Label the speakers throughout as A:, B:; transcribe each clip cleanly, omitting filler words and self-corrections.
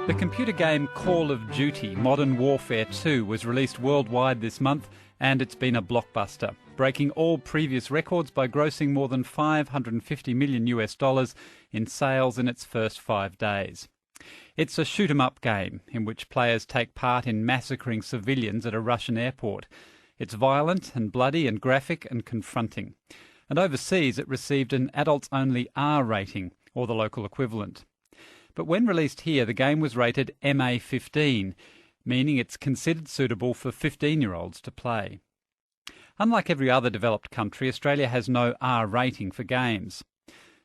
A: The computer game Call of Duty Modern Warfare 2 was released worldwide this month, and it's been a blockbuster, breaking all previous records by grossing more than $550 million in sales in its first 5 days. It's a shoot-'em-up game in which players take part in massacring civilians at a Russian airport. It's violent and bloody and graphic and confronting. And overseas it received an adults-only R rating, or the local equivalent. But when released here, the game was rated MA15, meaning it's considered suitable for 15-year-olds to play. Unlike every other developed country, Australia has no R rating for games.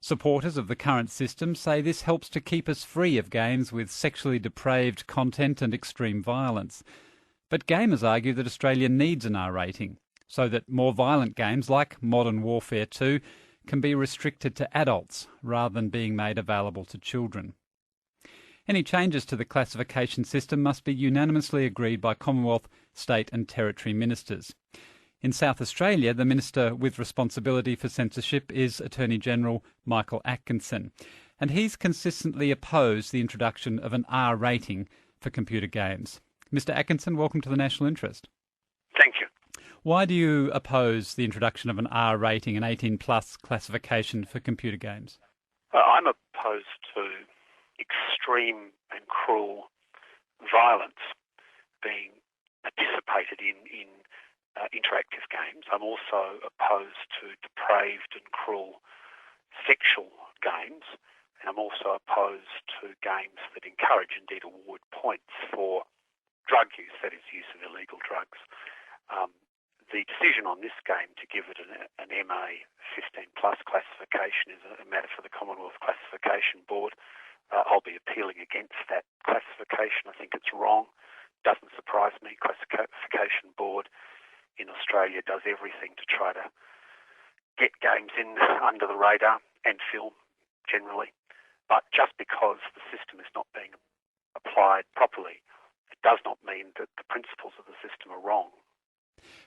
A: Supporters of the current system say this helps to keep us free of games with sexually depraved content and extreme violence. But gamers argue that Australia needs an R rating, so that more violent games like Modern Warfare 2 can be restricted to adults rather than being made available to children. Any changes to the classification system must be unanimously agreed by Commonwealth, state and territory ministers. In South Australia, the minister with responsibility for censorship is Attorney-General Michael Atkinson, and he's consistently opposed the introduction of an R rating for computer games. Mr. Atkinson, welcome to the National Interest.
B: Thank you.
A: Why do you oppose the introduction of an R rating, an 18-plus classification for computer games?
B: I'm opposed to extreme and cruel violence being participated in interactive games. I'm also opposed to depraved and cruel sexual games, and I'm also opposed to games that encourage, indeed award points for drug use, that is, use of illegal drugs. The decision on this game to give it an MA 15-plus classification is a matter for the Commonwealth Classification Board. I'll be appealing against that classification. I think it's wrong. Doesn't surprise me. Classification Board in Australia does everything to try to get games in under the radar, and film generally. But just because the system is not being applied properly, it does not mean that the principles of the system are wrong.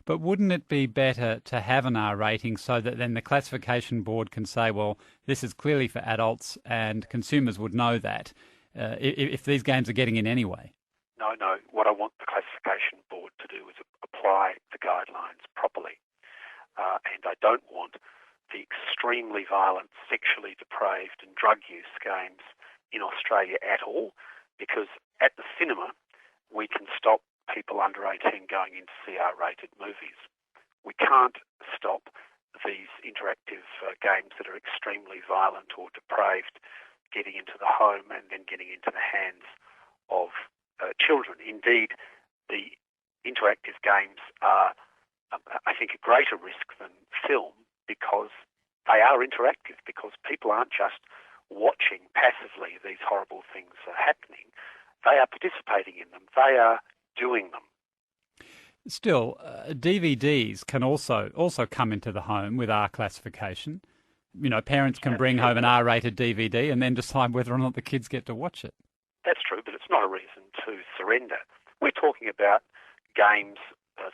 A: But wouldn't it be better to have an R rating so that then the classification board can say, well, this is clearly for adults, and consumers would know that if these games are getting in anyway?
B: No. What I want the classification board to do is apply the guidelines properly. And I don't want the extremely violent, sexually depraved and drug use games in Australia at all, because at the cinema we can stop people under 18 going in to see R-rated movies. We can't stop these interactive games that are extremely violent or depraved getting into the home and then getting into the hands of children. Indeed, the interactive games are, I think, a greater risk than film because they are interactive, because people aren't just watching passively these horrible things happening. They are participating in them. They are doing them.
A: Still, DVDs can also come into the home with R classification. You know, parents can bring home an R-rated DVD and then decide whether or not the kids get to watch it.
B: That's true, but it's not a reason to surrender. We're talking about games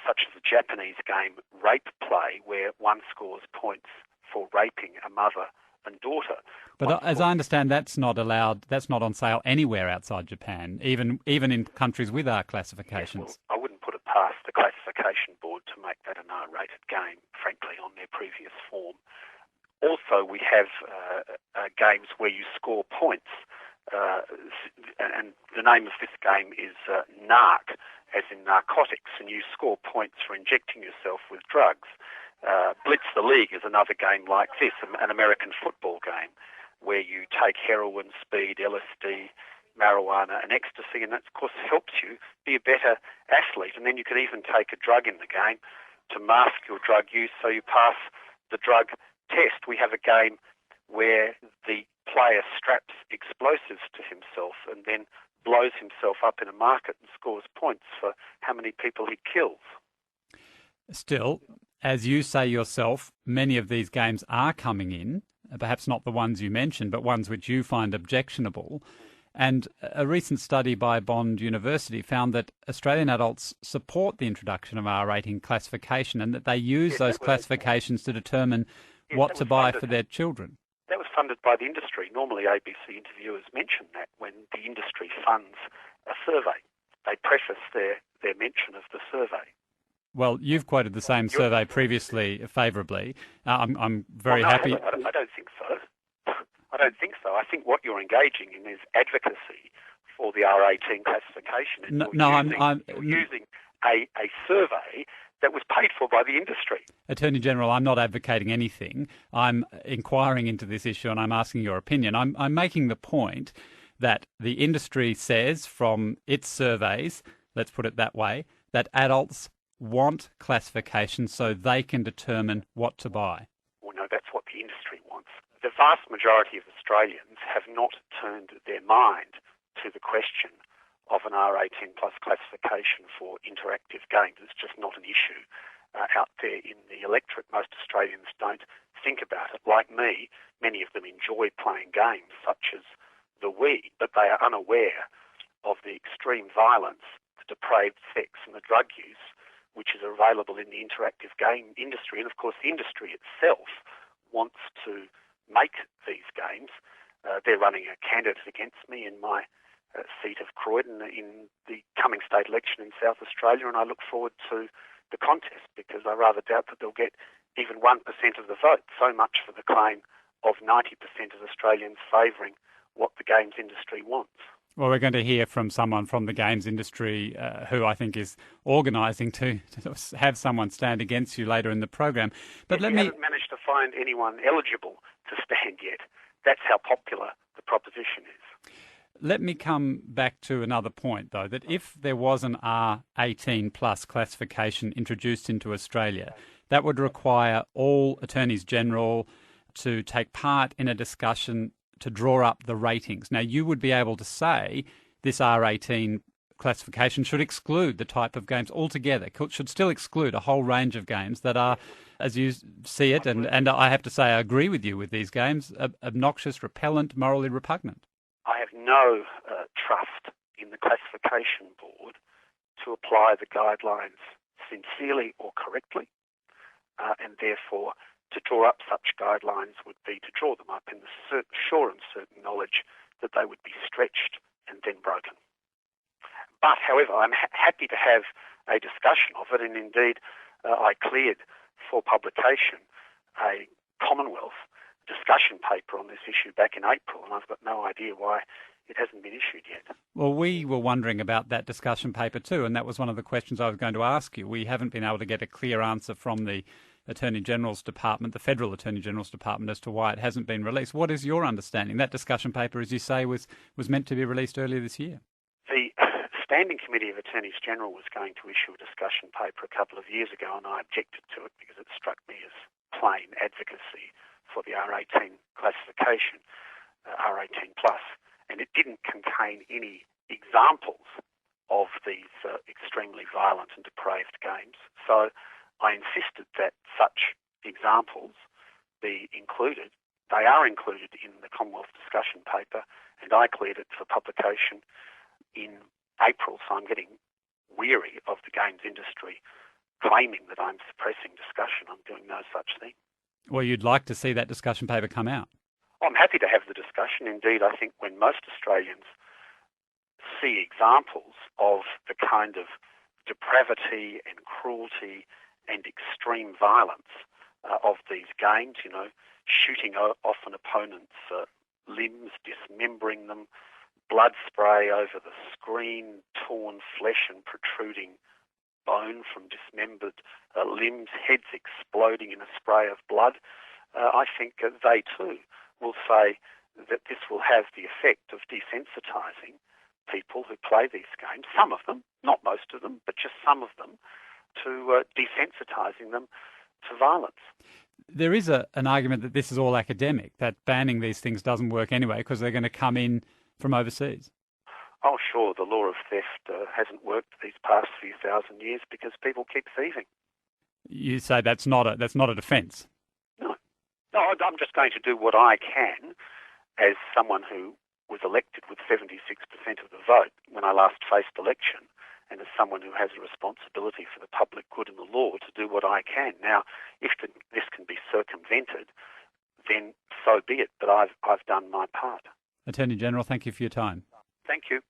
B: such as the Japanese game Rape Play, where one scores points for raping a mother and daughter.
A: But as I understand, that's not allowed. That's not on sale anywhere outside Japan, even in countries with R classifications.
B: Yes, well, I wouldn't put it past the classification board to make that an R-rated game, frankly, on their previous form. Also, we have games where you score points, and the name of this game is NARC, as in narcotics, and you score points for injecting yourself with drugs. Blitz the League is another game like this, an American football game, where you take heroin, speed, LSD, marijuana and ecstasy, and that, of course, helps you be a better athlete. And then you can even take a drug in the game to mask your drug use so you pass the drug test. We have a game where the player straps explosives to himself and then blows himself up in a market and scores points for how many people he kills.
A: Still, as you say yourself, many of these games are coming in, perhaps not the ones you mentioned, but ones which you find objectionable. And a recent study by Bond University found that Australian adults support the introduction of R-rating classification and that they use those classifications to determine what to buy for their children.
B: That was funded by the industry. Normally ABC interviewers mention that when the industry funds a survey. They preface their mention of the survey.
A: Well, you've quoted the same survey previously favourably. I'm very happy.
B: I don't think so. I don't think so. I think what you're engaging in is advocacy for the R18 classification. And you're using a survey that was paid for by the industry.
A: Attorney General, I'm not advocating anything. I'm inquiring into this issue and I'm asking your opinion. I'm making the point that the industry says from its surveys, let's put it that way, that adults want classification so they can determine what to buy.
B: Well, no, that's what the industry wants. The vast majority of Australians have not turned their mind to the question of an R18 plus classification for interactive games. It's just not an issue out there in the electorate. Most Australians don't think about it. Like me, many of them enjoy playing games such as the Wii, but they are unaware of the extreme violence, the depraved sex and the drug use which is available in the interactive game industry. And of course the industry itself wants to make these games. They're running a candidate against me in my seat of Croydon in the coming state election in South Australia, and I look forward to the contest because I rather doubt that they'll get even 1% of the vote. So much for the claim of 90% of Australians favouring what the games industry wants.
A: Well, we're going to hear from someone from the games industry who I think is organising to have someone stand against you later in the program. But
B: we haven't managed to find anyone eligible to stand yet. That's how popular the proposition is.
A: Let me come back to another point, though, that if there was an R18 plus classification introduced into Australia, that would require all Attorneys General to take part in a discussion to draw up the ratings. Now, you would be able to say this R18 classification should exclude the type of games altogether, should still exclude a whole range of games that are, as you see it, and I have to say I agree with you with these games, obnoxious, repellent, morally repugnant.
B: I have no trust in the classification board to apply the guidelines sincerely or correctly, and therefore to draw up such guidelines would be to draw them up in the sure and certain knowledge that they would be stretched and then broken. But, however, I'm happy to have a discussion of it, and indeed I cleared for publication a Commonwealth discussion paper on this issue back in April, and I've got no idea why it hasn't been issued yet.
A: Well, we were wondering about that discussion paper too, and that was one of the questions I was going to ask you. We haven't been able to get a clear answer from the Attorney General's Department, the Federal Attorney General's Department, as to why it hasn't been released. What is your understanding? That discussion paper, as you say, was meant to be released earlier this year.
B: The Standing Committee of Attorneys General was going to issue a discussion paper a couple of years ago, and I objected to it because it struck me as plain advocacy for the R18 classification, R18 plus, and it didn't contain any examples of these extremely violent and depraved games. So I insisted that such examples be included. They are included in the Commonwealth discussion paper, and I cleared it for publication in April, so I'm getting weary of the games industry claiming that I'm suppressing discussion. I'm doing no such thing.
A: Well, you'd like to see that discussion paper come out.
B: I'm happy to have the discussion. Indeed, I think when most Australians see examples of the kind of depravity and cruelty and extreme violence of these games, shooting off an opponent's limbs, dismembering them, blood spray over the screen, torn flesh and protruding bone from dismembered limbs, heads exploding in a spray of blood, I think they too will say that this will have the effect of desensitising people who play these games, some of them, not most of them, but just some of them, to desensitising them to violence.
A: There is an argument that this is all academic, that banning these things doesn't work anyway because they're going to come in from overseas.
B: Oh, sure, the law of theft hasn't worked these past few thousand years because people keep thieving.
A: You say that's not a defence?
B: No, I'm just going to do what I can as someone who was elected with 76% of the vote when I last faced election, and as someone who has a responsibility for the public good and the law to do what I can. Now, if this can be circumvented, then so be it. But I've done my part.
A: Attorney General, thank you for your time.
B: Thank you.